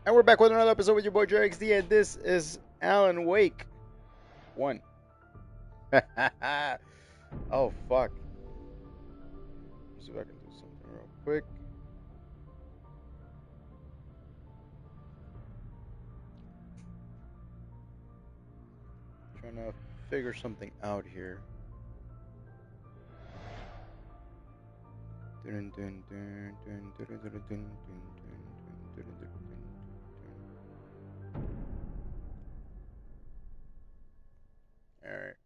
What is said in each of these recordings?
And we're back with another episode with your boy JRXD, and this is Alan Wake 1. Oh, fuck. Let's see if I can do something real quick. Trying to figure something out here. Alright.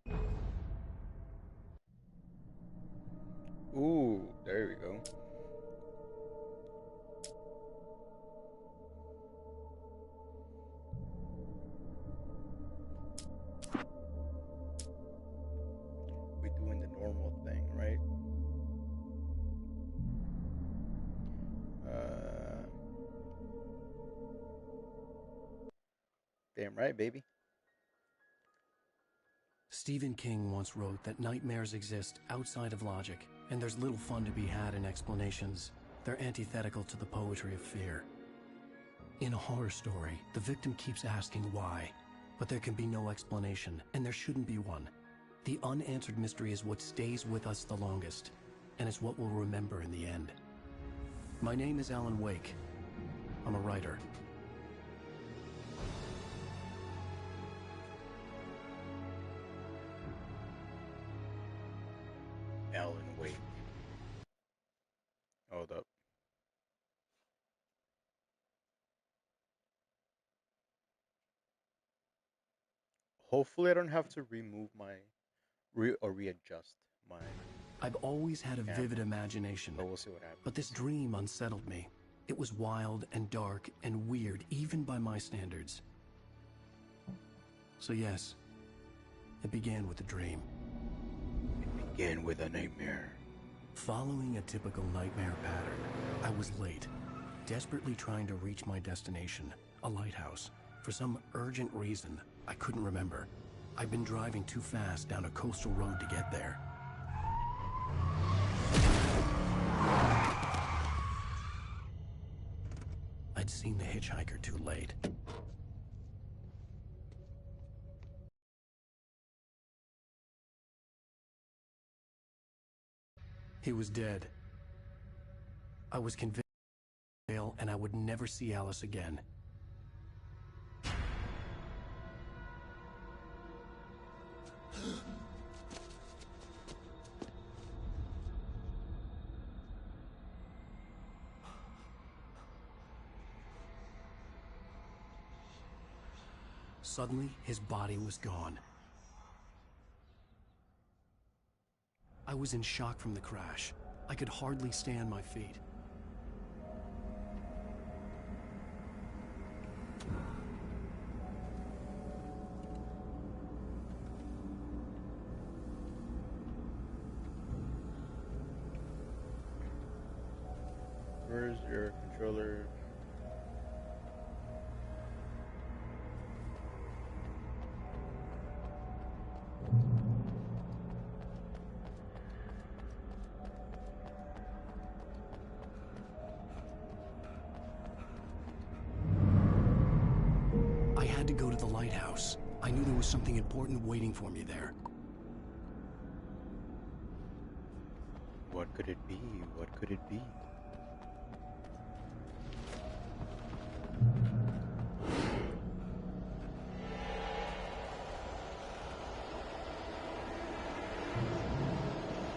Ooh, there we go. We're doing the normal thing, right? Damn right, baby. Stephen King once wrote that nightmares exist outside of logic, and there's little fun to be had in explanations. They're antithetical to the poetry of fear. In a horror story, the victim keeps asking why, but there can be no explanation, and there shouldn't be one. The unanswered mystery is what stays with us the longest, and it's what we'll remember in the end. My name is Alan Wake. I'm a writer. Alan Wake. Hold up. Hopefully I don't have to remove my readjust my. I've always had a vivid imagination, but we'll see what happens. But this dream unsettled me. It was wild and dark and weird, even by my standards. So yes, it began with a dream. It began with a nightmare. Following a typical nightmare pattern, I was late, desperately trying to reach my destination, a lighthouse. For some urgent reason, I couldn't remember. I'd been driving too fast down a coastal road to get there. I'd seen the hitchhiker too late. He was dead. I was convinced, and I would never see Alice again. Suddenly, his body was gone. I was in shock from the crash. I could hardly stay on my feet. Where's your controller? I had to go to the lighthouse. I knew there was something important waiting for me there. What could it be? What could it be?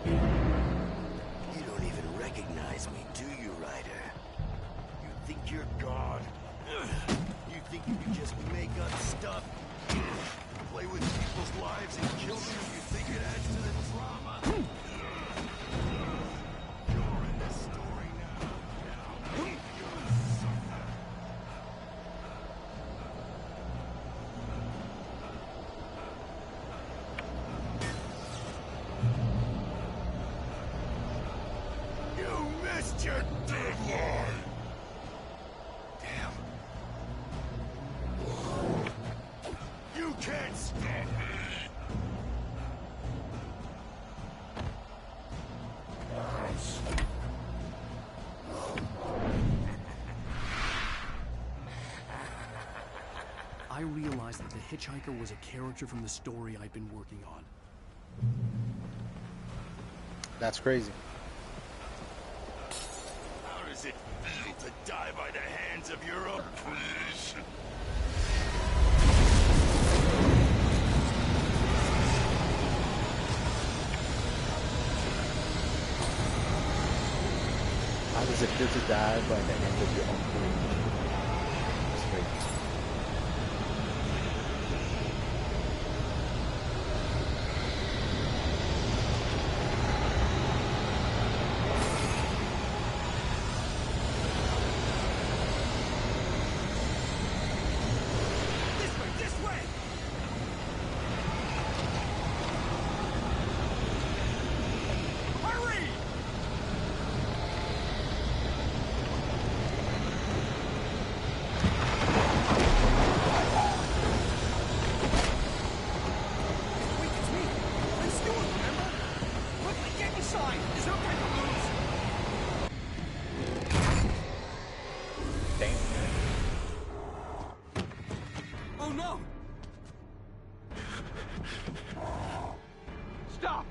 You don't even recognize me, do you, Ryder? You think you're God? You think you can just make up stuff? Play with people's lives and kill them? You think it adds to the drama? You're in this story now. Now, you're a sucker. You missed your deadline! Damn. You can't stop me! realized that the hitchhiker was a character from the story I'd been working on. That's crazy. How does it feel to die by the hands of your own creation? How does it feel to die by the hand of your own creation? That's crazy. This way! Hurry! Wait, it's me! I'm Stuart, remember? Quickly, get inside! There's no time to lose! Damn. Oh no! Stop!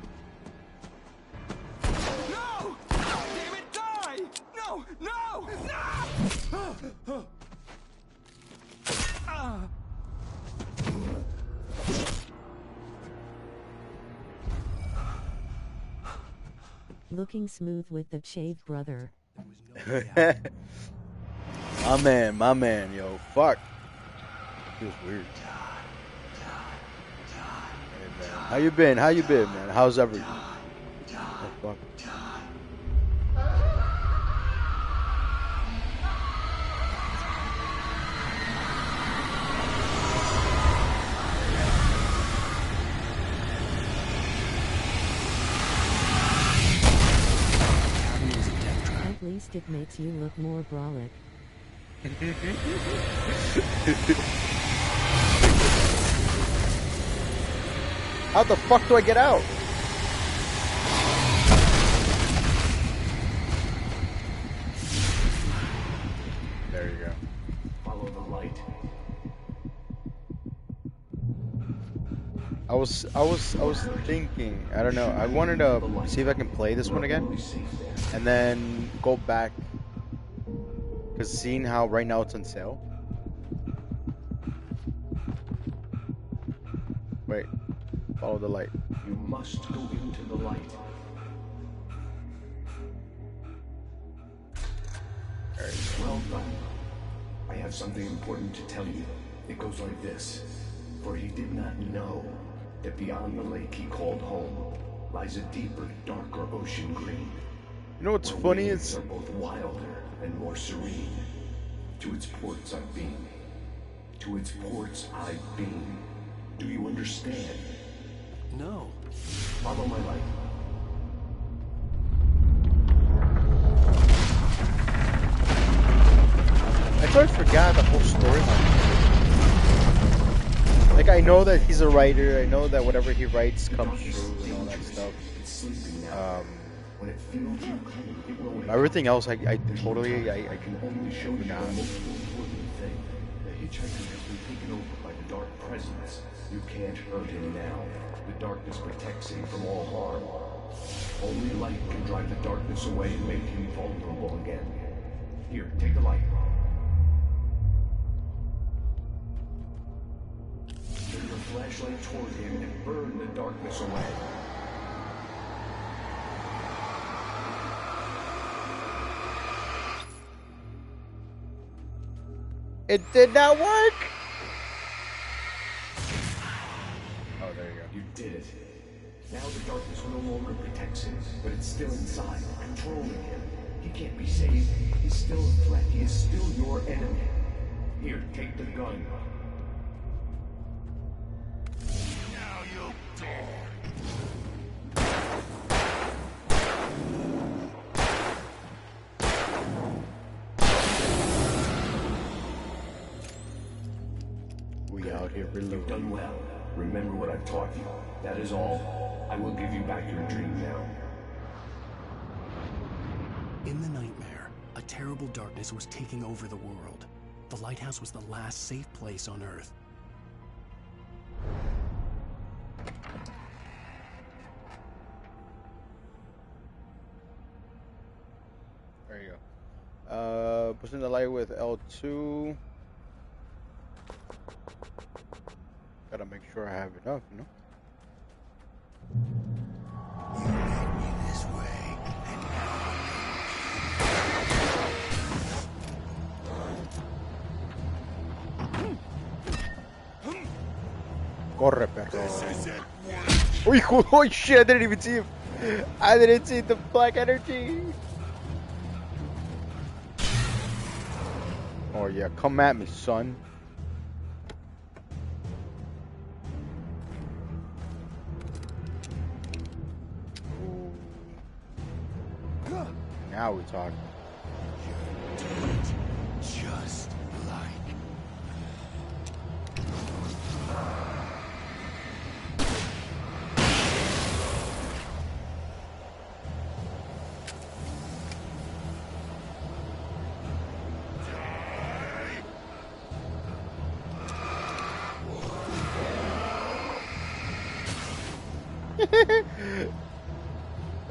No! Damn it, die! No! No! No! Looking smooth with the shaved brother. There was no way out. My man, yo, fuck. Feels weird. Hey, man. How you been? How you been, man? How's everything? Oh, fuck. Cabin was a death trap. At least it makes you look more brolic. How the fuck do I get out? There you go. Follow the light. I was thinking, I don't know, I wanted to see if I can play this one again and then go back, because seeing how right now it's on sale. Wait, follow the light. You must go into the light. There you go. Well done. I have something important to tell you. It goes like this. For he did not know that beyond the lake he called home lies a deeper, darker ocean green. You know what's where funny waves is are both wilder and more serene. To its ports I've been. To its ports I've been. Do you understand? No. Follow my light. I totally forgot the whole storyline. Like, I know that he's a writer, I know that whatever he writes comes true and all that stuff. It's sleeping now. When it feels you coming, it will wake. Everything else, I I can only show you forgot. the most important thing. The hitchhiker has been taken over by the dark presence. You can't hurt him now. The darkness protects him from all harm. Only light can drive the darkness away and make him vulnerable again. Here, take the light. Turn your flashlight toward him and burn the darkness away. It did not work! Oh, there you go. You did it. Now the darkness no longer protects him, but it's still inside, controlling him. He can't be saved. He's still a threat. He is still your enemy. Here, take the gun. Now you'll die. We out here You've reloading. done well. Remember what I've taught you. That is all. I will give you back your dream now. In the nightmare, a terrible darkness was taking over the world. The lighthouse was the last safe place on Earth. you go. Pushing the light with L2. Gotta make sure I have enough, you know? You led me this way, and Corre, perro. this is it. Oh shit, I didn't even see him. I didn't see the black energy. Oh yeah, come at me, son. Ooh. Now we're talking. Just like.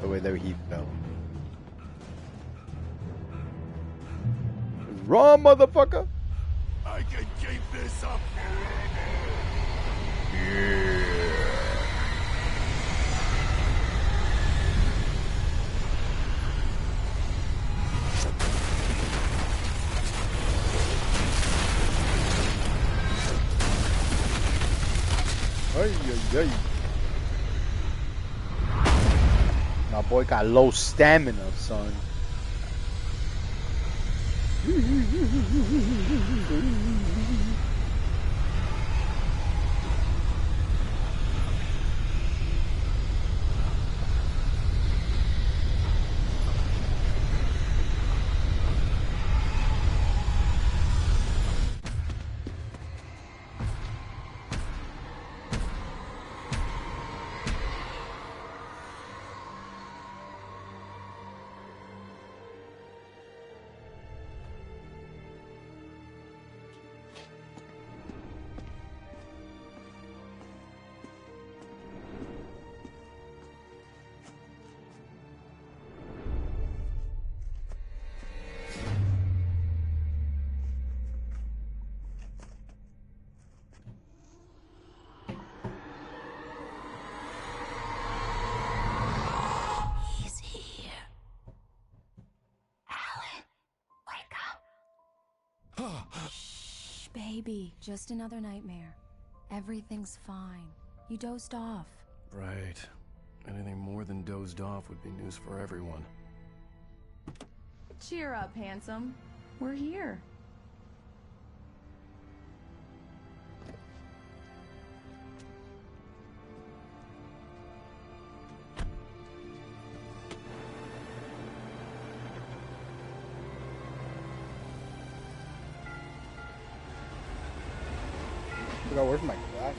The way that he fell. Run, motherfucker! I can keep this up. Ay, ay, ay. My boy got low stamina, son. He's here. Alan, wake up. Shh, baby. Just another nightmare. Everything's fine. You dozed off. Right. Anything more than dozed off would be news for everyone. Cheer up, handsome. We're here. Bro, where's my glass?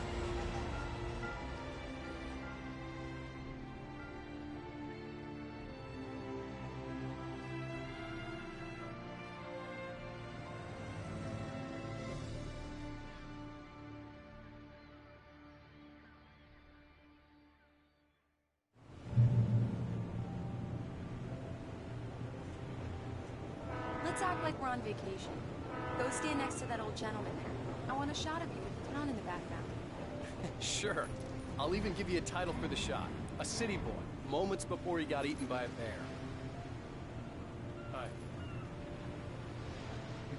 Let's act like we're on vacation. Go stand next to that old gentleman there. I want a shot of you with the town in the background. Sure. I'll even give you a title for the shot. A city boy, moments before he got eaten by a bear. Hi.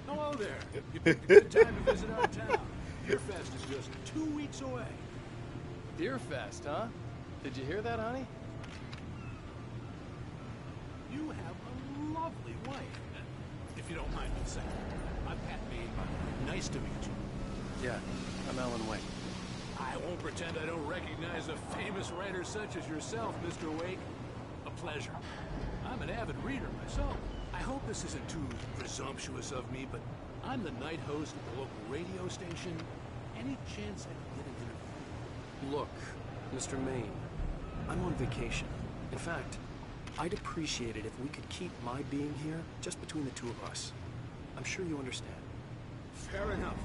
Hello there. You picked a good time to visit our town. Deer Fest is just 2 weeks away. Deer Fest, huh? Did you hear that, honey? You have a lovely wife. If you don't mind me saying. I'm Pat Meade. Nice to meet you. Yeah, I'm Alan Wake. I won't pretend I don't recognize a famous writer such as yourself, Mr. Wake. A pleasure. I'm an avid reader myself. I hope this isn't too presumptuous of me, but I'm the night host of the local radio station. Any chance I can get an interview? Look, Mr. Maine, I'm on vacation. In fact, I'd appreciate it if we could keep my being here just between the two of us. I'm sure you understand. Fair enough.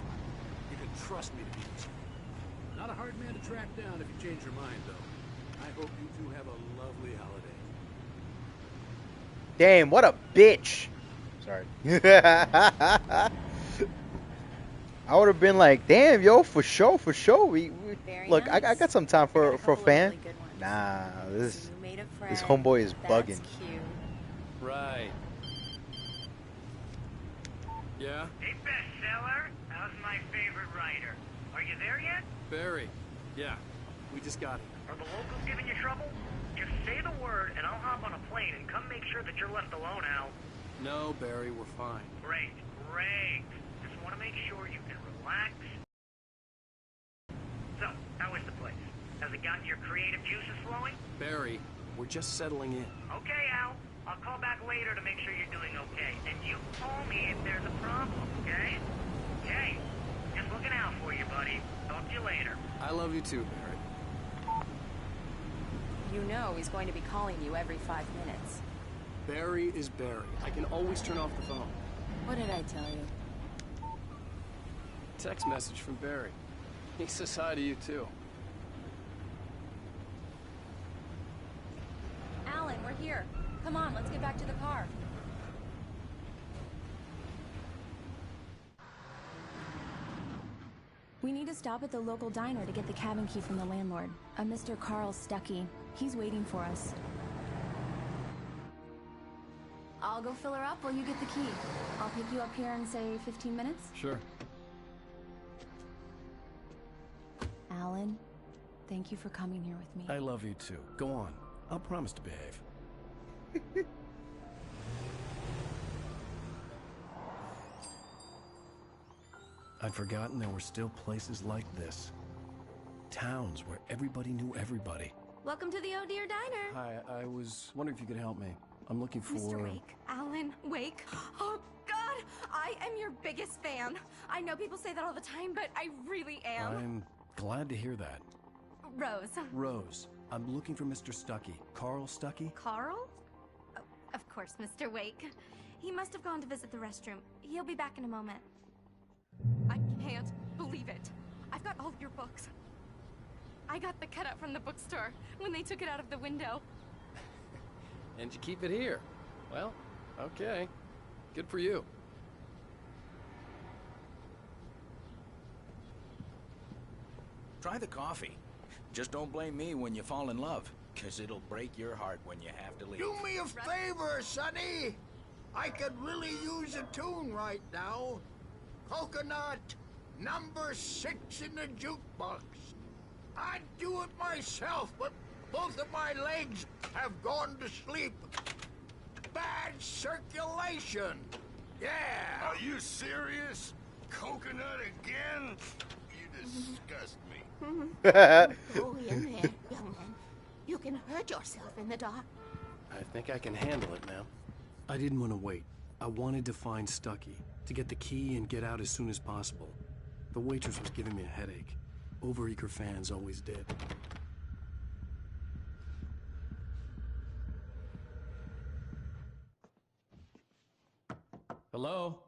You can trust me to be this. Not a hard man to track down if you change your mind, though. I hope you two have a lovely holiday. Damn, what a bitch. Sorry. I would have been like, damn, yo, for sure, for sure. We Very look, I nice. got some time I got for a a couple of fan. really good ones. Nah, So this you made a this friend. homeboy is That's bugging. cute. Right. Yeah? Hey, bestseller. How's my favorite writer? Are you there yet? Barry. Yeah. We just got it. Are the locals giving you trouble? Just say the word, and I'll hop on a plane and come make sure that you're left alone, Al. No, Barry, we're fine. Great, great. Just want to make sure you can relax. So, how is the place? Has it gotten your creative juices flowing? Barry, we're just settling in. Okay, Al. I'll call back later to make sure you're doing okay. And you call me if there's a problem, okay? Okay. Just looking out for you, buddy. Talk to you later. I love you too, Barry. You know he's going to be calling you every 5 minutes. Barry is Barry. I can always turn off the phone. What did I tell you? Text message from Barry. He says hi to you too. Alan, we're here. Come on, let's get back to the car. We need to stop at the local diner to get the cabin key from the landlord, a Mr. Carl Stuckey. He's waiting for us. I'll go fill her up while you get the key. I'll pick you up here in, say, 15 minutes? Sure. Alan, thank you for coming here with me. I love you too. Go on. I'll promise to behave. I'd forgotten there were still places like this. Towns where everybody knew everybody. Welcome to the Oh Dear Diner. Hi, I was wondering if you could help me. I'm looking for... Mr. Wake, Alan Wake. Oh, God, I am your biggest fan. I know people say that all the time, but I really am. I'm glad to hear that. Rose. Rose, I'm looking for Mr. Stuckey. Carl Stuckey? Carl? Oh, of course, Mr. Wake. He must have gone to visit the restroom. He'll be back in a moment. I can't believe it. I've got all your books. I got the cutout from the bookstore when they took it out of the window. And you keep it here. Well, okay. Good for you. Try the coffee. Just don't blame me when you fall in love, 'cause it'll break your heart when you have to leave. Do me a favor, Sonny. I could really use a tune right now. Coconut, number 6 in the jukebox. I'd do it myself, but both of my legs have gone to sleep. Bad circulation. Yeah. Are you serious? Coconut again? You disgust me. Go in there, young man. You can hurt yourself in the dark. I think I can handle it now. I didn't want to wait. I wanted to find Stuckey, to get the key and get out as soon as possible. The waitress was giving me a headache. Overeager fans always did. Hello?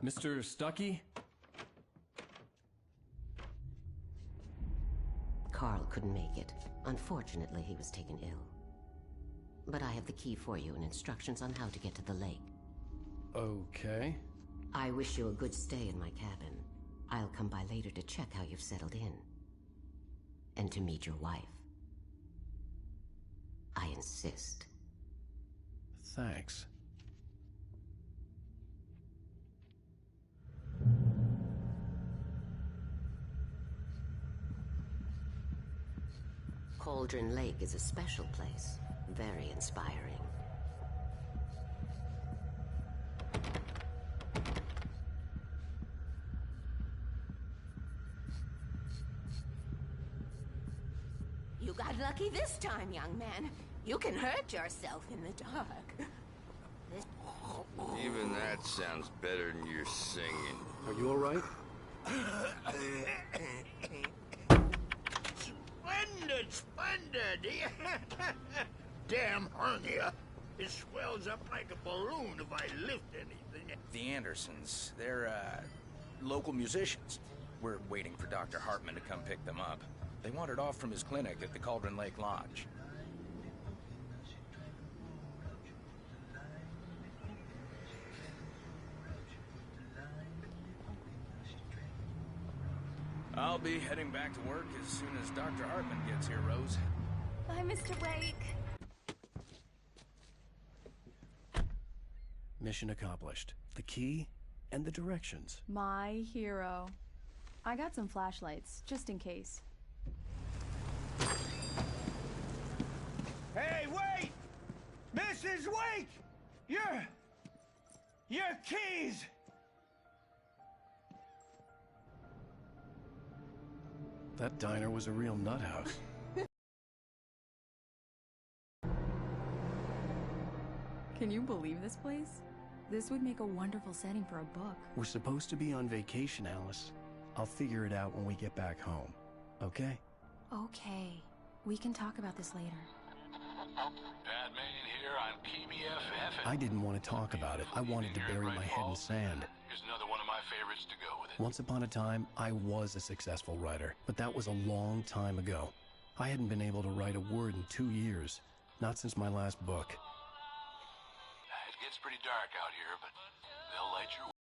Mr. Stuckey? Carl couldn't make it. Unfortunately, he was taken ill. But I have the key for you and instructions on how to get to the lake. Okay. I wish you a good stay in my cabin. I'll come by later to check how you've settled in. And to meet your wife. I insist. Thanks. Cauldron Lake is a special place. Very inspiring. You got lucky this time, young man. You can hurt yourself in the dark. Even that sounds better than your singing. Are you all right? Splendid, splendid. Damn hernia. It swells up like a balloon if I lift anything. The Andersons, they're, local musicians. We're waiting for Dr. Hartman to come pick them up. They wandered off from his clinic at the Cauldron Lake Lodge. be heading back to work as soon as Dr. Hartman gets here, Rose. Bye, Mr. Wake. Mission accomplished. The key and the directions. My hero. I got some flashlights, just in case. Hey, wait! Mrs. Wake! Your keys! That diner was a real nut house. Can you believe this place? This would make a wonderful setting for a book. We're supposed to be on vacation, Alice. I'll figure it out when we get back home. Okay? Okay. We can talk about this later. Batman here on PBFF. I didn't want to talk about it. I wanted to bury my head in sand. Here's another one of my favorites to go with it. Once upon a time, I was a successful writer, but that was a long time ago. I hadn't been able to write a word in 2 years. Not since my last book. It gets pretty dark out here, but they'll light your way.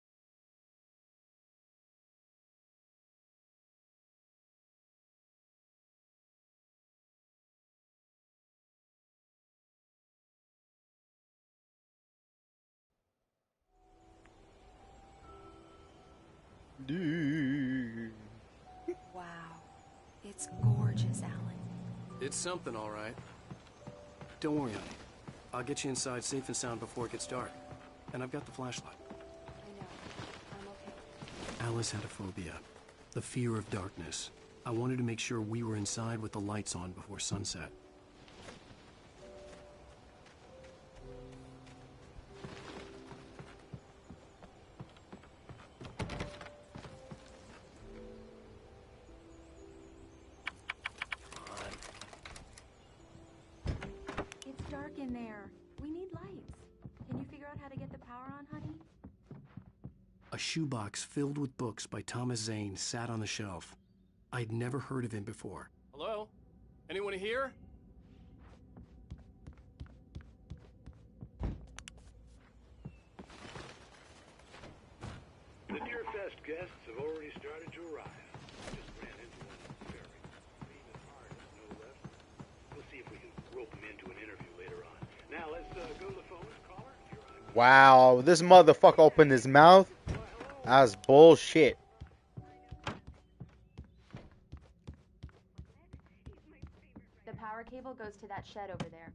Dude. Wow. It's gorgeous, Alan. It's something, all right. Don't worry, honey. I'll get you inside safe and sound before it gets dark. And I've got the flashlight. I know. I'm okay. Alice had a phobia. The fear of darkness. I wanted to make sure we were inside with the lights on before sunset. It's dark in there. We need lights. Can you figure out how to get the power on, honey? A shoebox filled with books by Thomas Zane sat on the shelf. I'd never heard of him before. Hello? Anyone here? The Deerfest guests have already started to arrive. I just ran into one very famous artist, no less. We'll see if we can rope him into an interview later on. Now let's go to the phones, caller. Wow, this motherfucker opened his mouth. That's bullshit. The power cable goes to that shed over there.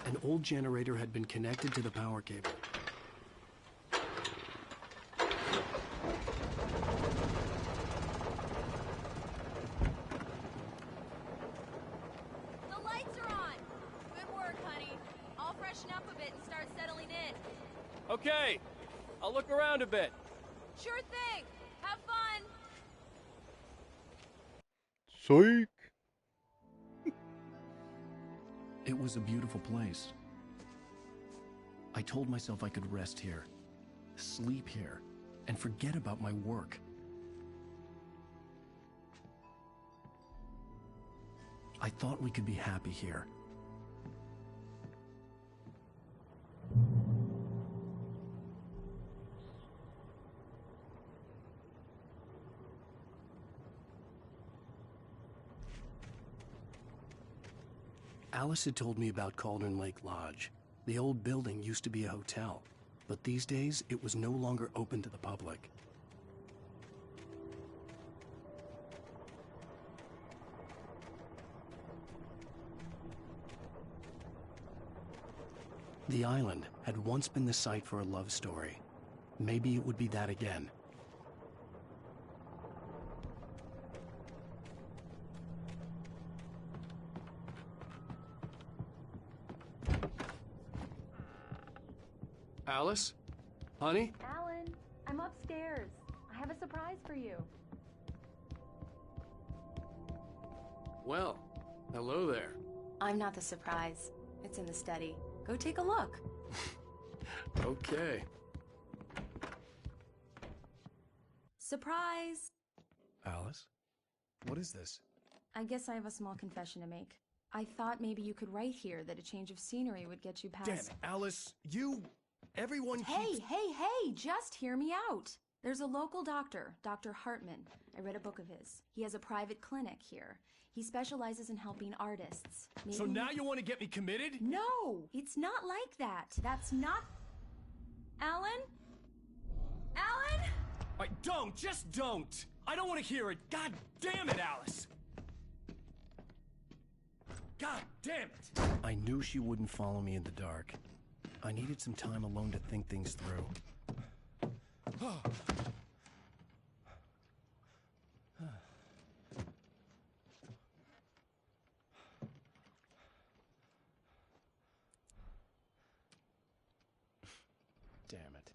An old generator had been connected to the power cable. The lights are on! Good work, honey. I'll freshen up a bit and start settling in. Okay, I'll look around a bit. Sure thing! Have fun! Psych. It was a beautiful place. I told myself I could rest here, sleep here, and forget about my work. I thought we could be happy here. Alice had told me about Cauldron Lake Lodge. The old building used to be a hotel, but these days it was no longer open to the public. The island had once been the site for a love story. Maybe it would be that again. Alice? Honey? Alan, I'm upstairs. I have a surprise for you. Well, hello there. I'm not the surprise. It's in the study. Go take a look. Okay. Surprise! Alice? What is this? I guess I have a small confession to make. I thought maybe you could write here that a change of scenery would get you past... Damn it, Alice! Everyone Hey, just hear me out! There's a local doctor, Dr. Hartman. I read a book of his. He has a private clinic here. He specializes in helping artists. Maybe... So now you want to get me committed? No! It's not like that. That's not... Alan? Alan? Don't! Just don't! I don't want to hear it! God damn it, Alice! God damn it! I knew she wouldn't follow me in the dark. I needed some time alone to think things through. Damn it.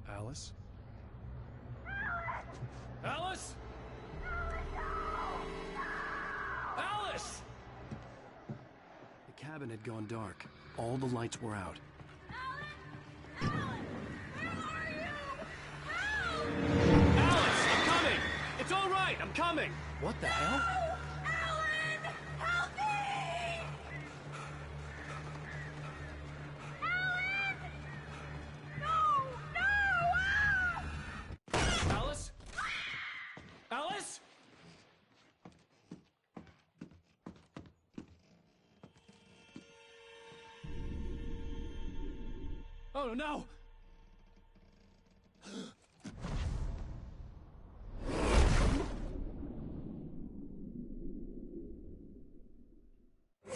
Alice? Alice? Alice! The cabin had gone dark. All the lights were out. Alice, I'm coming! It's all right, I'm coming! What the hell? Alan! Help me! Alan! No! Alice? Alice? Oh no!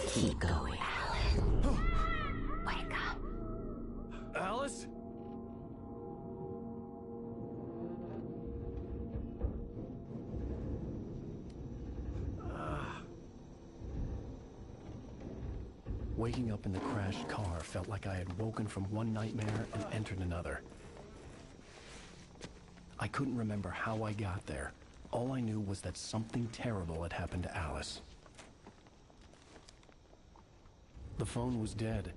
Keep going, Alan. Wake up. Alice? Waking up in the crashed car felt like I had woken from one nightmare and entered another. I couldn't remember how I got there. All I knew was that something terrible had happened to Alice. The phone was dead.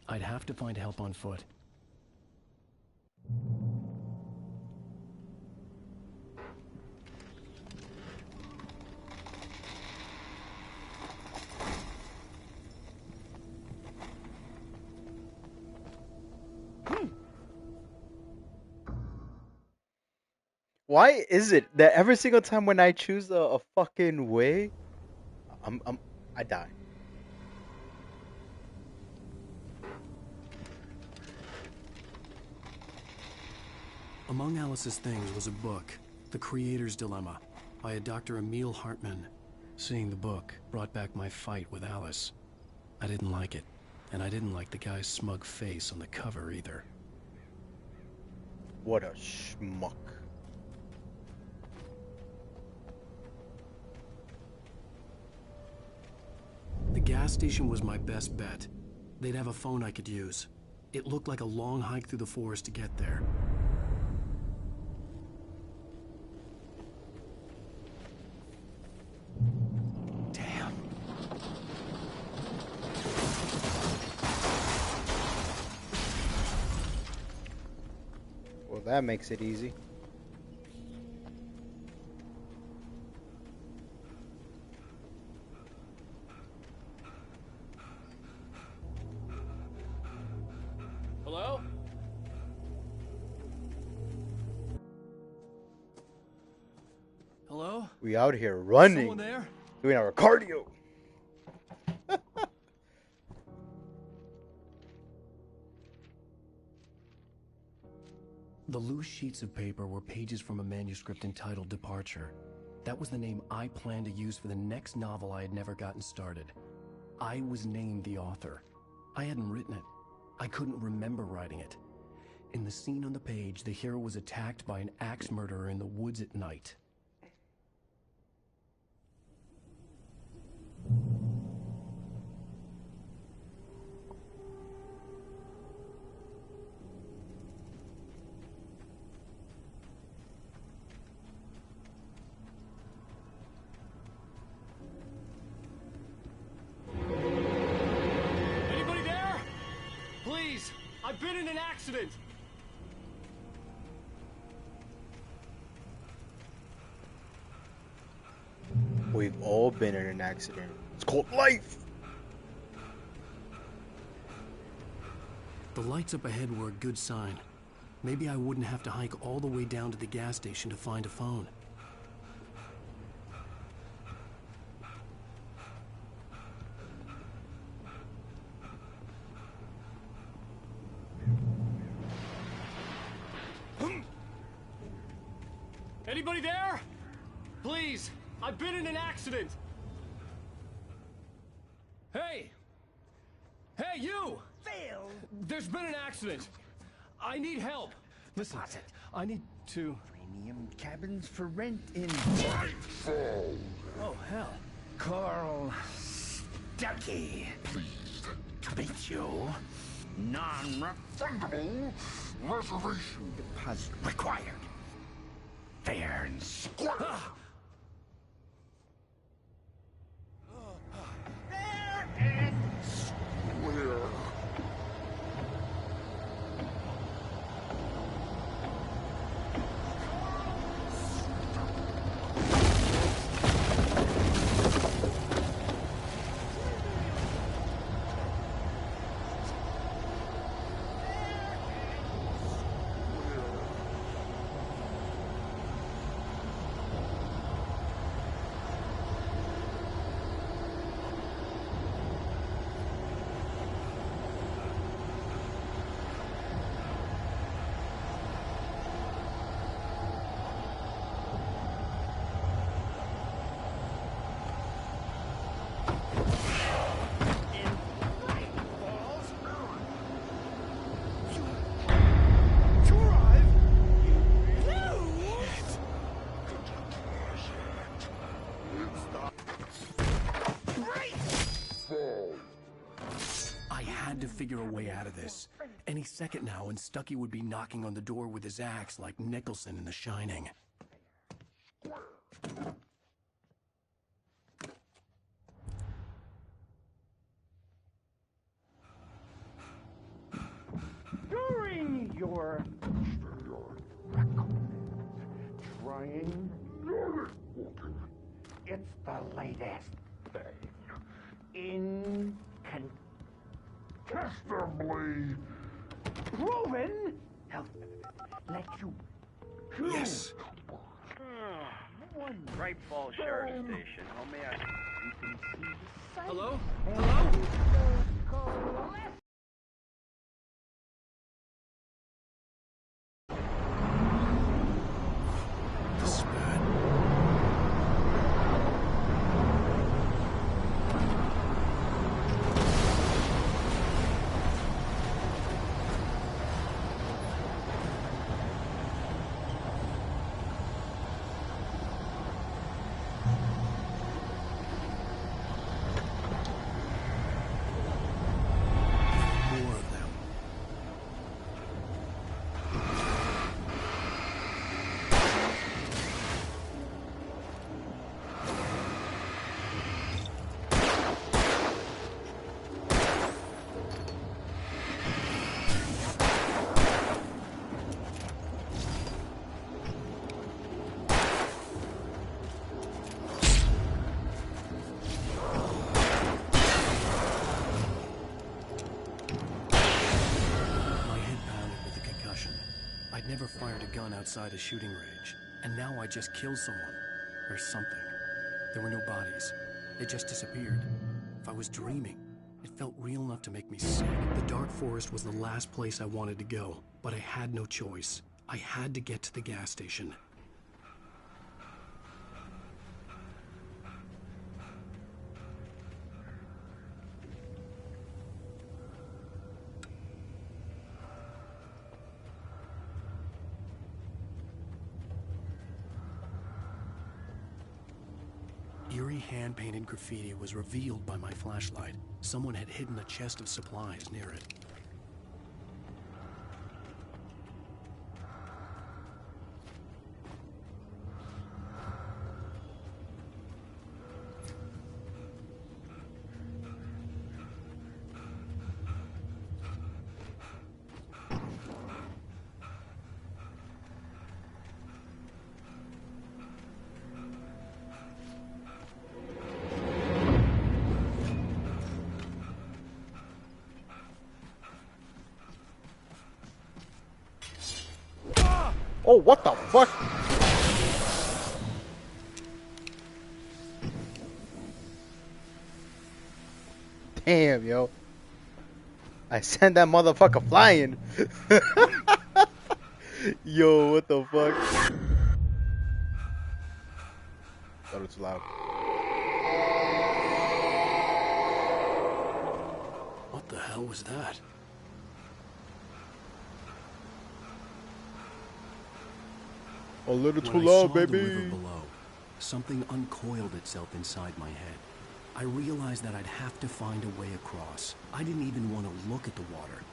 I'd have to find help on foot. Why is it that every single time when I choose a fucking way, I die? Among Alice's things was a book, The Creator's Dilemma, by a Dr. Emil Hartman. Seeing the book brought back my fight with Alice. I didn't like it, and I didn't like the guy's smug face on the cover either. What a schmuck. The gas station was my best bet. They'd have a phone I could use. It looked like a long hike through the forest to get there. Damn. Well, that makes it easy. Hello? Hello? We out here running, Someone there? doing our cardio. The loose sheets of paper were pages from a manuscript entitled Departure. That was the name I planned to use for the next novel I had never gotten started. I was named the author. I hadn't written it. I couldn't remember writing it. In the scene on the page, the hero was attacked by an axe murderer in the woods at night. Anybody there? Please, I've been in an accident! We've all been in an accident. It's called life! The lights up ahead were a good sign. Maybe I wouldn't have to hike all the way down to the gas station to find a phone. Anybody there? Please, I've been in an accident! Hey! Hey, you! Phil! There's been an accident! I need help! Listen, I need to... Premium cabins for rent in... Oh, hell. Carl Stuckey. Pleased to meet you. Non-refundable reservation deposit required. Fair and square. Fair and square. I had to figure a way out of this. Any second now, and Stuckey would be knocking on the door with his axe like Nicholson in The Shining. During your trying, it's the latest thing. Incontestably proven. Now, let you choose. Yes. One Bright Falls Sheriff Station. How may I... You can see the Hello? Hello? This is bad. More of them. My head pounded with the concussion. I'd never fired a gun outside a shooting range, and now I just killed someone. Or something. There were no bodies. They just disappeared. If I was dreaming, it felt real enough to make me sick. The dark forest was the last place I wanted to go, but I had no choice. I had to get to the gas station. Eerie hand-painted graffiti was revealed by my flashlight. Someone had hidden a chest of supplies near it. Oh, what the fuck? Damn, yo. I sent that motherfucker flying. Yo, what the fuck? Thought it's loud. What the hell was that? A little too When I loud, saw baby. the river below, something uncoiled itself inside my head. I realized that I'd have to find a way across. I didn't even want to look at the water.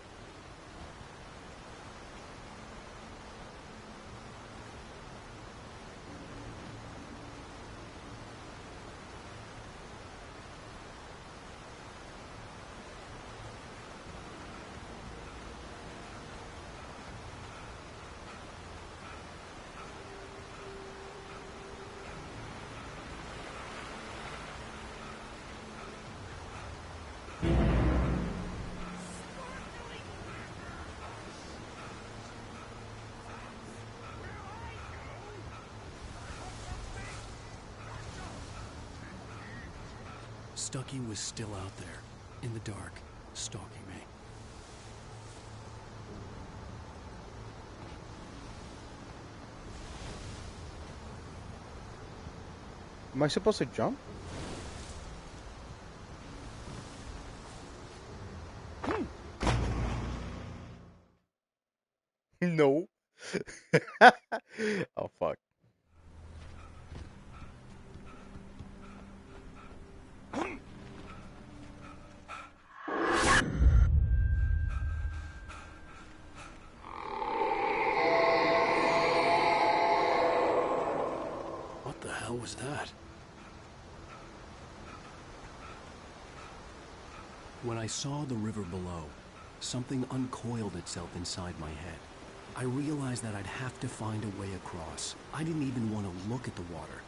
Stucky was still out there, in the dark, stalking me. Am I supposed to jump? No. Oh, fuck. What the hell was that? When I saw the river below, something uncoiled itself inside my head. I realized that I'd have to find a way across. I didn't even want to look at the water.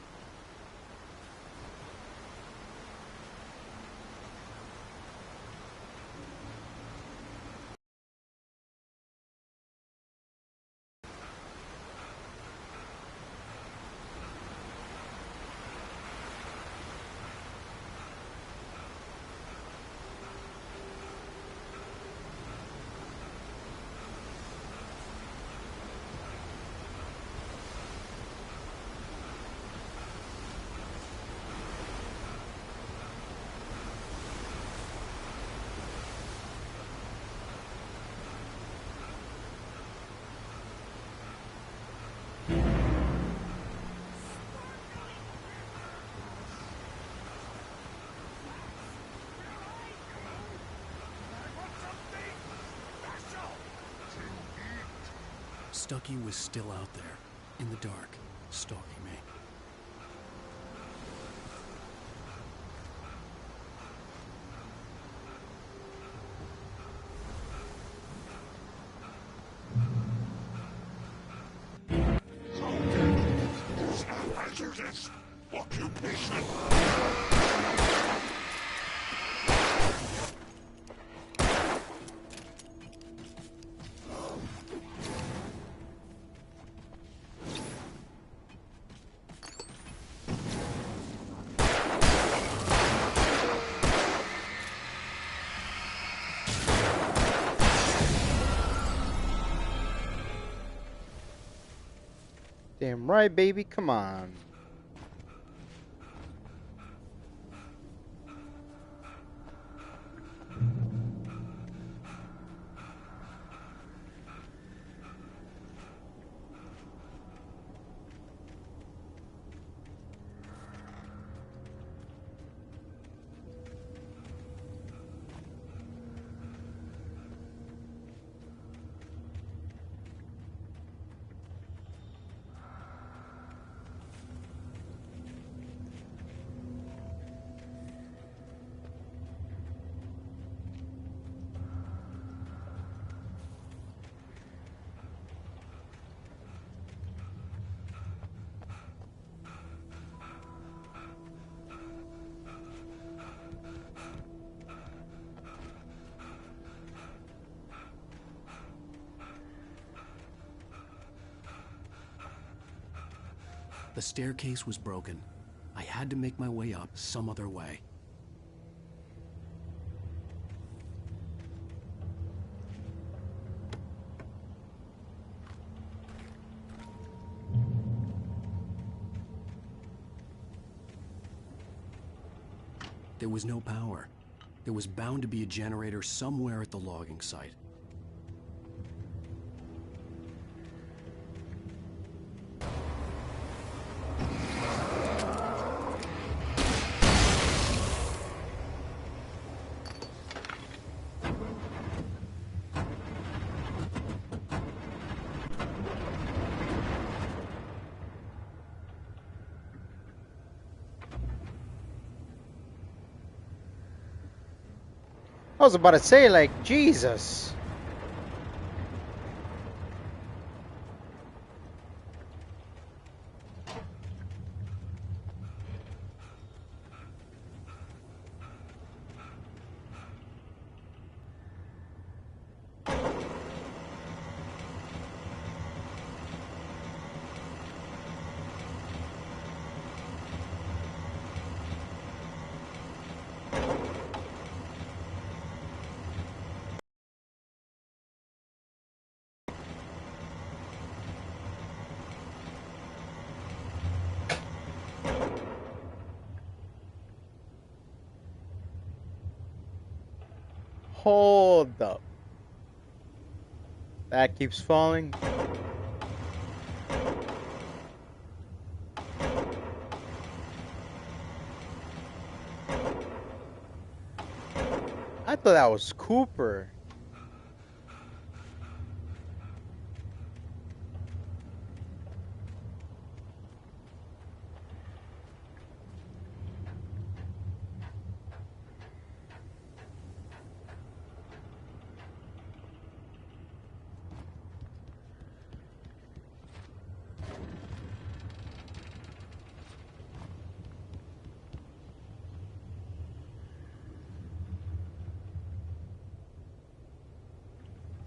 Stucky was still out there, in the dark, stalking me. Hazardous occupation. Damn right, baby. Come on. The staircase was broken. I had to make my way up some other way. There was no power. There was bound to be a generator somewhere at the logging site. I was about to say, like, Jesus. Hold up. That keeps falling. I thought that was Cooper.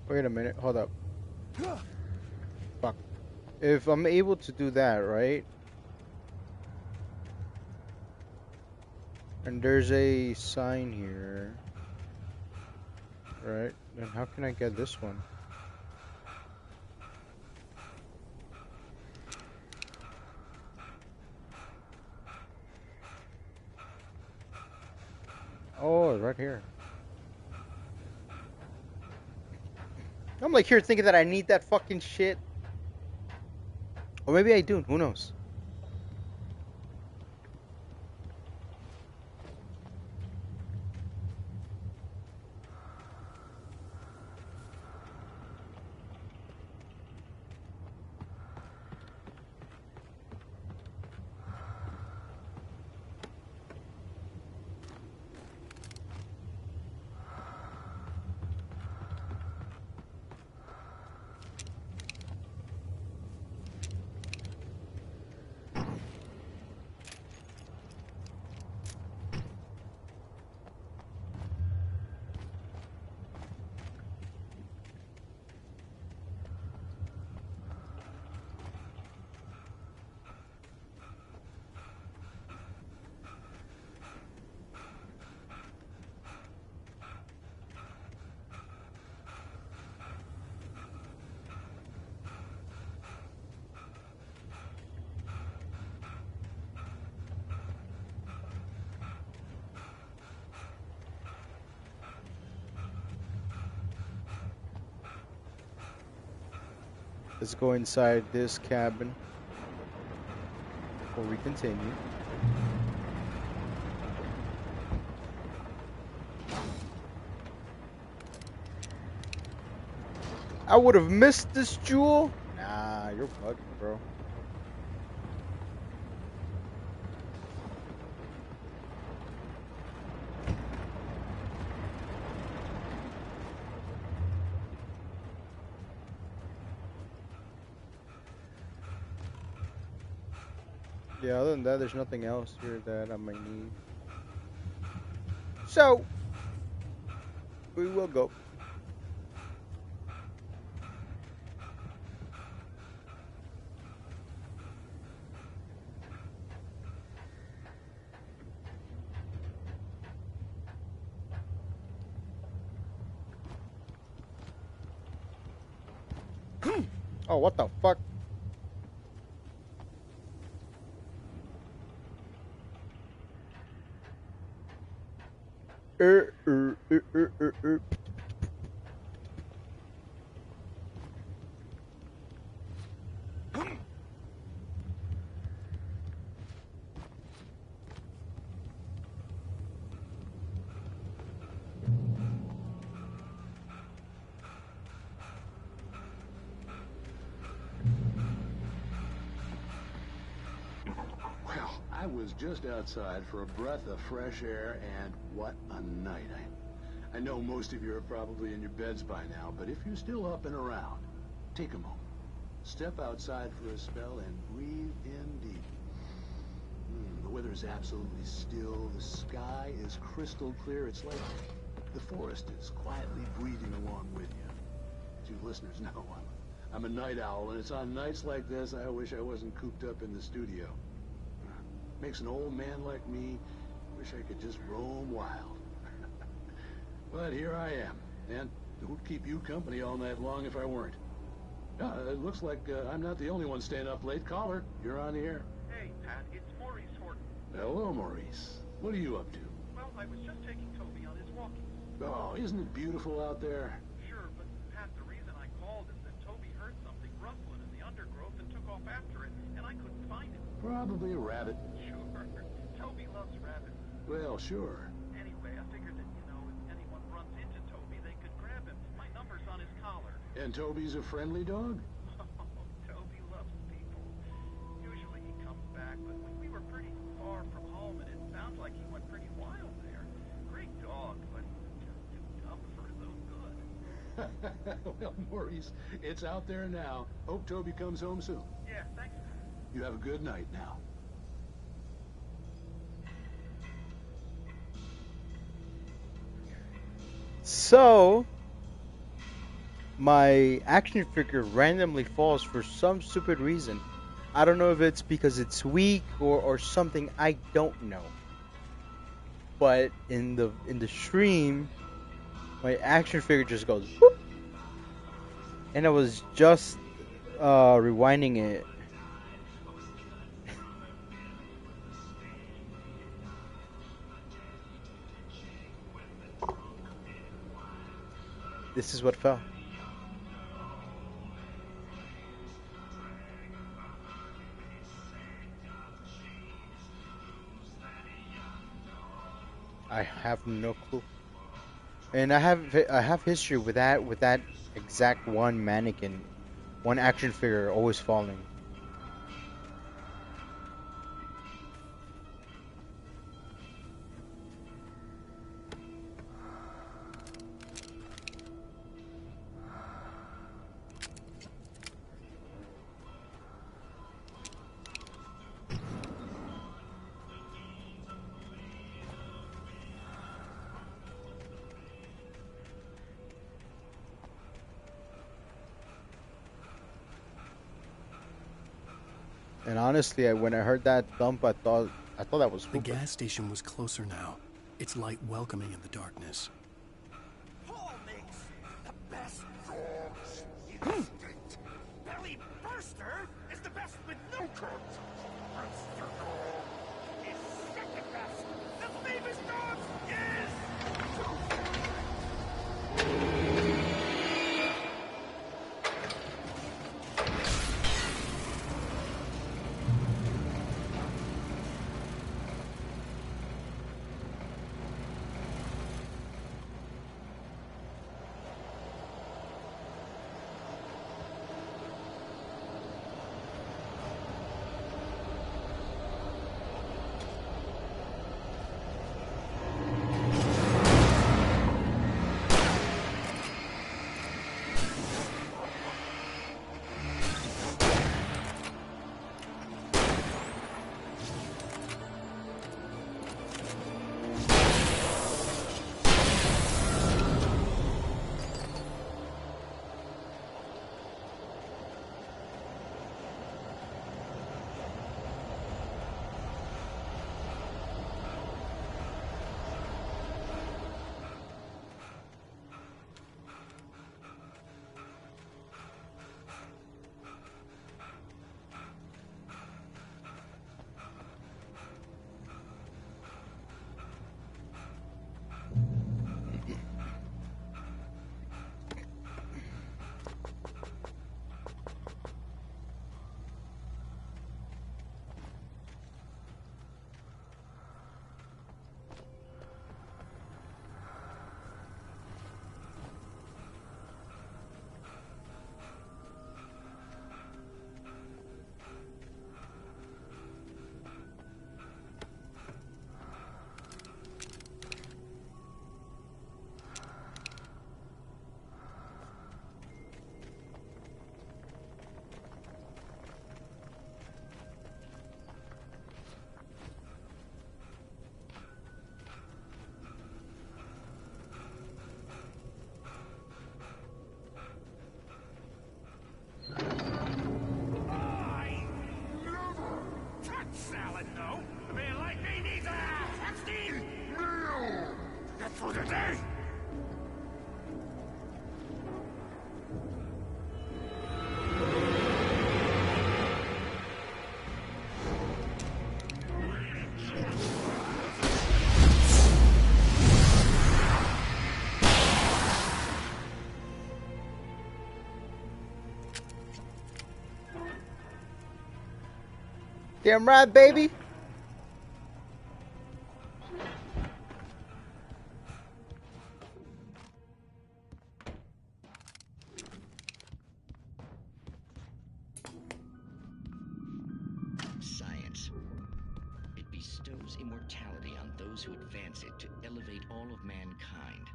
Wait a minute, hold up. Fuck. If I'm able to do that, right? And there's a sign here. Right? Then how can I get this one? Oh, right here. I'm like here thinking that I need that fucking shit. Or maybe I do, who knows? Let's go inside this cabin before we continue. I would have missed this jewel. Nah, you're bugging, bro. Yeah, other than that, there's nothing else here that I might need. So, we will go. Oh, what the fuck? Er, er, er, er, er, er. Well, I was just outside for a breath of fresh air, and what a night. I know most of you are probably in your beds by now, but if you're still up and around, take a moment. Step outside for a spell and breathe in deep. The weather is absolutely still. The sky is crystal clear. It's like the forest is quietly breathing along with you. As you listeners know, I'm a night owl, and it's on nights like this I wish I wasn't cooped up in the studio. Makes an old man like me wish I could just roam wild. But here I am, and it would keep you company all night long if I weren't. It looks like I'm not the only one staying up late. Caller, you're on the air. Hey, Pat, it's Maurice Horton. Hello, Maurice. What are you up to? Well, I was just taking Toby on his walkie. Oh, isn't it beautiful out there? Sure, but Pat, the reason I called is that Toby heard something rustling in the undergrowth and took off after it, and I couldn't find it. Probably a rabbit. Sure. Toby loves rabbits. Well, sure. Anyway, I figured that, if anyone runs into Toby, they could grab him. My number's on his collar. And Toby's a friendly dog? Toby loves people. Usually he comes back, but we were pretty far from home, and it sounds like he went pretty wild there. Great dog, but just too tough for his own good. Well, Maurice, it's out there now. Hope Toby comes home soon. Yeah, thanks. You have a good night now. So, my action figure randomly falls for some stupid reason. I don't know if it's because it's weak or something. I don't know. But in the stream, my action figure just goes whoop, and I was just rewinding it. This is what fell. I have no clue. And I have history with that exact one mannequin, one action figure always falling. And honestly, when I heard that thump, I thought that was The gas station was closer now, its light welcoming in the darkness. Paul makes the best dogs in the state. Belly Burster is the best with no coat. Burster dog is second best. The famous dog is... for the day! Damn right, baby. Science. It bestows immortality on those who advance it to elevate all of mankind.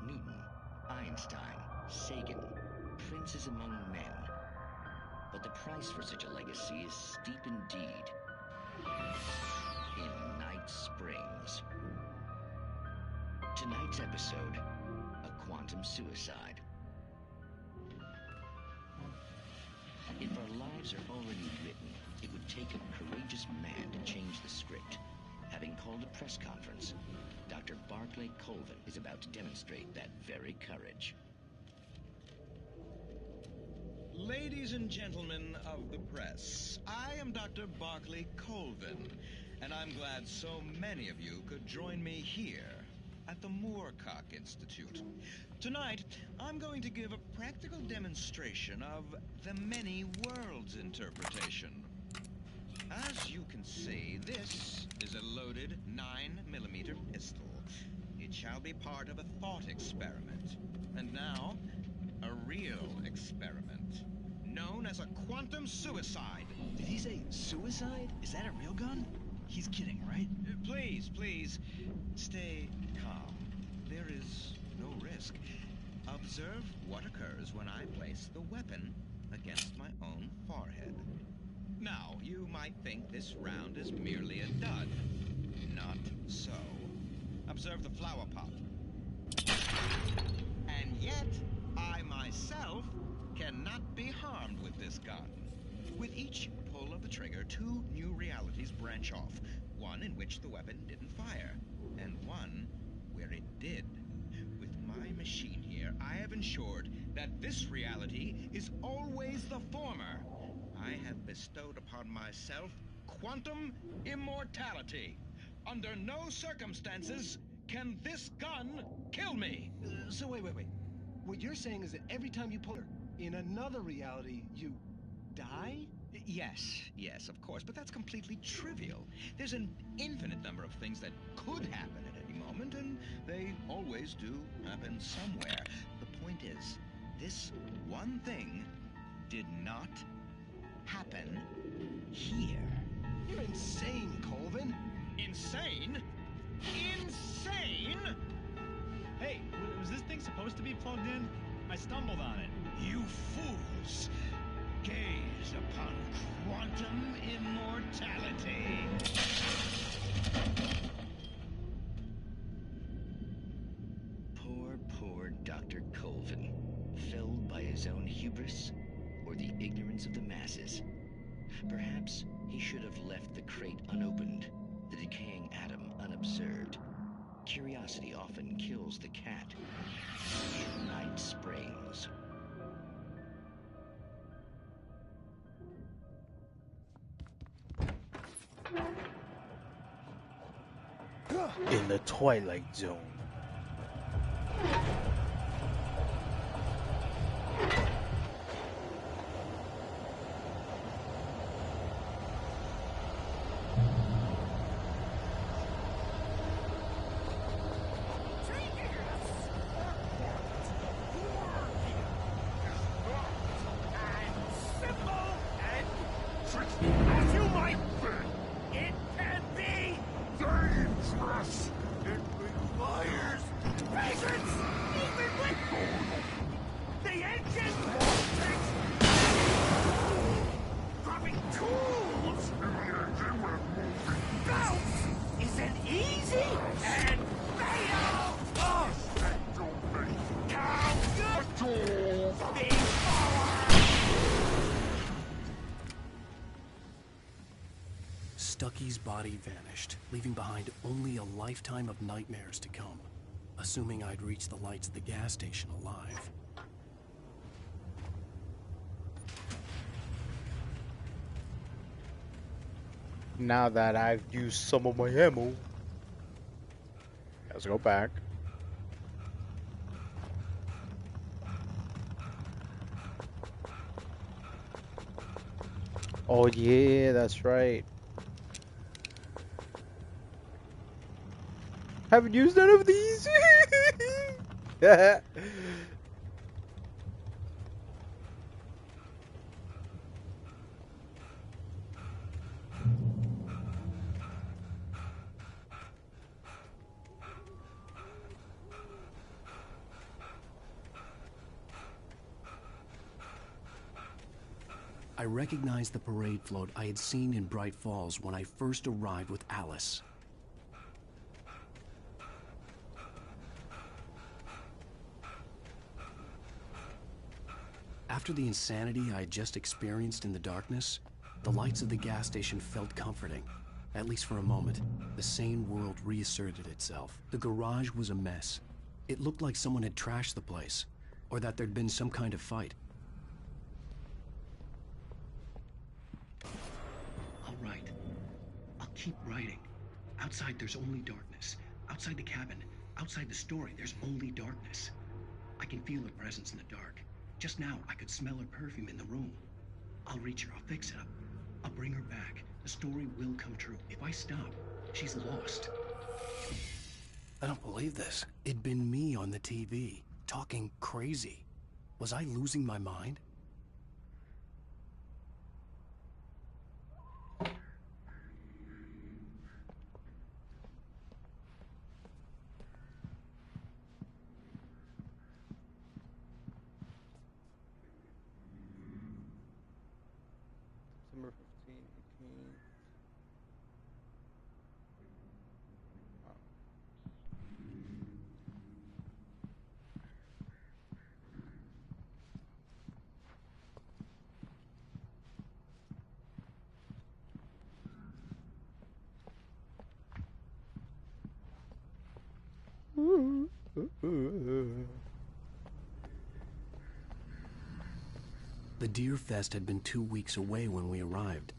Newton, Einstein, Sagan, princes among men. But the price for such a legacy is steep indeed. In Night Springs. Tonight's episode, a quantum suicide. If our lives are already written, it would take a courageous man to change the script. Having called a press conference, Dr. Barclay Colvin is about to demonstrate that very courage. Ladies and gentlemen of the press, I am Dr. Barclay Colvin, and I'm glad so many of you could join me here at the Moorcock Institute. Tonight, I'm going to give a practical demonstration of the many worlds interpretation. As you can see, this is a loaded 9mm pistol. It shall be part of a thought experiment. And now, a real experiment, known as a quantum suicide. Did he say suicide? Is that a real gun? He's kidding, right? Please, stay calm. There is no risk. Observe what occurs when I place the weapon against my own forehead. Now, you might think this round is merely a dud. Not so. Observe the flower pot. And yet, I myself cannot be harmed with this gun. With each pull of the trigger, two new realities branch off. One in which the weapon didn't fire, and one where it did. With my machine here, I have ensured that this reality is always the former. I have bestowed upon myself quantum immortality. Under no circumstances can this gun kill me. So wait. What you're saying is that every time you pull her, in another reality, you die? Yes, of course, but that's completely trivial. There's an infinite number of things that could happen at any moment, and they always do happen somewhere. The point is, this one thing did not happen here. You're insane, Colvin. Insane? Insane? Hey, was this thing supposed to be plugged in? I stumbled on it. You fools! Gaze upon quantum immortality. Poor Dr. Colvin, felled by his own hubris or the ignorance of the masses. Perhaps he should have left the crate unopened, the decaying atom unobserved. Curiosity often kills the cat. In Night Springs. In the Twilight Zone. As you might think, it can be dangerous. It requires patience, even with the engine voltage. Dropping tools in the engine when moving belts isn't easy and fatal. Us and don't make count at all. Big power. Stucky's body vanished, leaving behind only a lifetime of nightmares to come. assuming I'd reach the lights at the gas station alive. Now that I've used some of my ammo, let's go back. Oh yeah, that's right. Haven't used none of these. I recognized the parade float I had seen in Bright Falls when I first arrived with Alice. After the insanity I had just experienced in the darkness, the lights of the gas station felt comforting. At least for a moment, the sane world reasserted itself. The garage was a mess. It looked like someone had trashed the place, or that there'd been some kind of fight. I'll write. I'll keep writing. Outside, there's only darkness. Outside the cabin, outside the story, there's only darkness. I can feel her presence in the dark. Just now, I could smell her perfume in the room. I'll reach her. I'll fix it up. I'll bring her back. The story will come true. If I stop, she's lost. I don't believe this. It'd been me on the TV, talking crazy. Was I losing my mind? September 15, 18. The Deer Fest had been 2 weeks away when we arrived.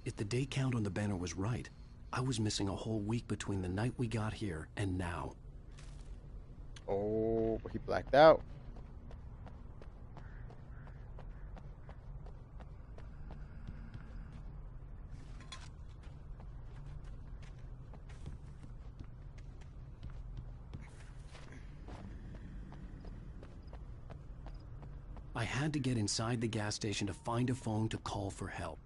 If the day count on the banner was right, I was missing a whole week between the night we got here and now. Oh, he blacked out. I had to get inside the gas station to find a phone to call for help.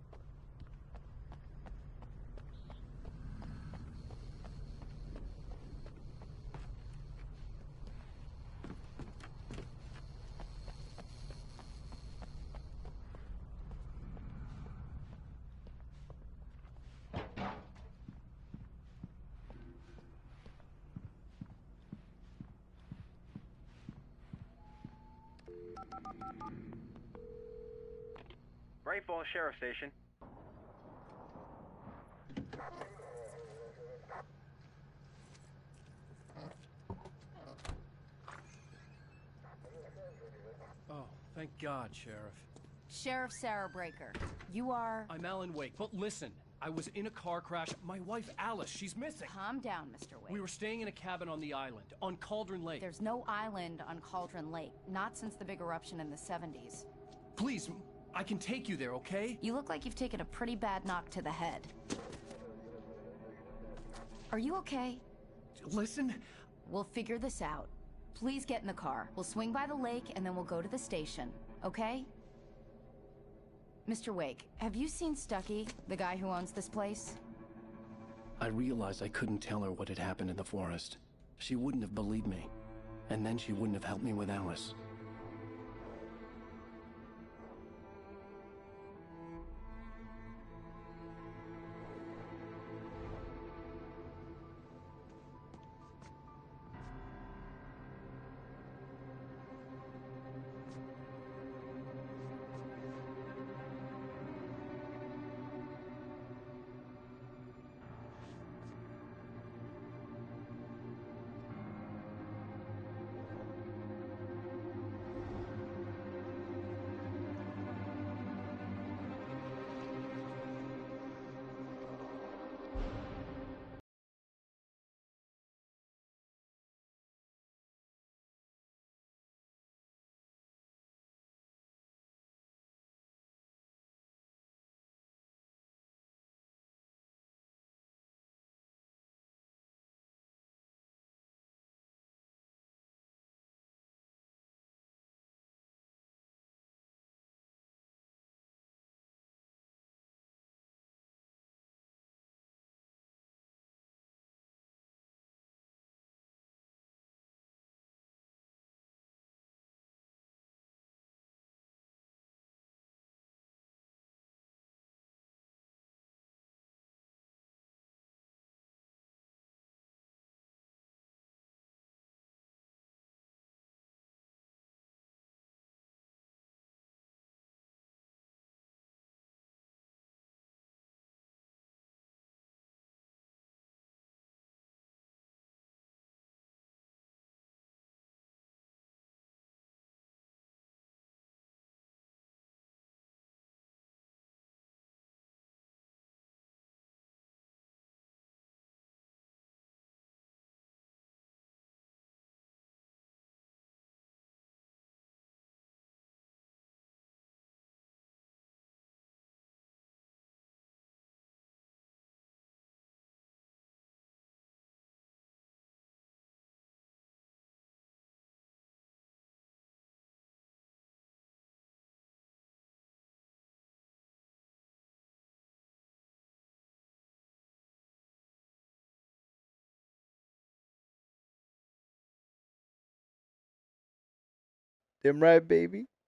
Bright Falls Sheriff Station. Oh, thank God, Sheriff. Sheriff Sarah Breaker. You are... I'm Alan Wake, but listen. I was in a car crash. My wife, Alice, she's missing. Calm down, Mr. Wake. We were staying in a cabin on the island, on Cauldron Lake. There's no island on Cauldron Lake. Not since the big eruption in the 70s. Please, I can take you there, okay? You look like you've taken a pretty bad knock to the head. Are you okay? Listen. We'll figure this out. Please get in the car. We'll swing by the lake and then we'll go to the station, okay? Mr. Wake, have you seen Stucky, the guy who owns this place? I realized I couldn't tell her what had happened in the forest. She wouldn't have believed me. And then she wouldn't have helped me with Alice. Damn right, baby.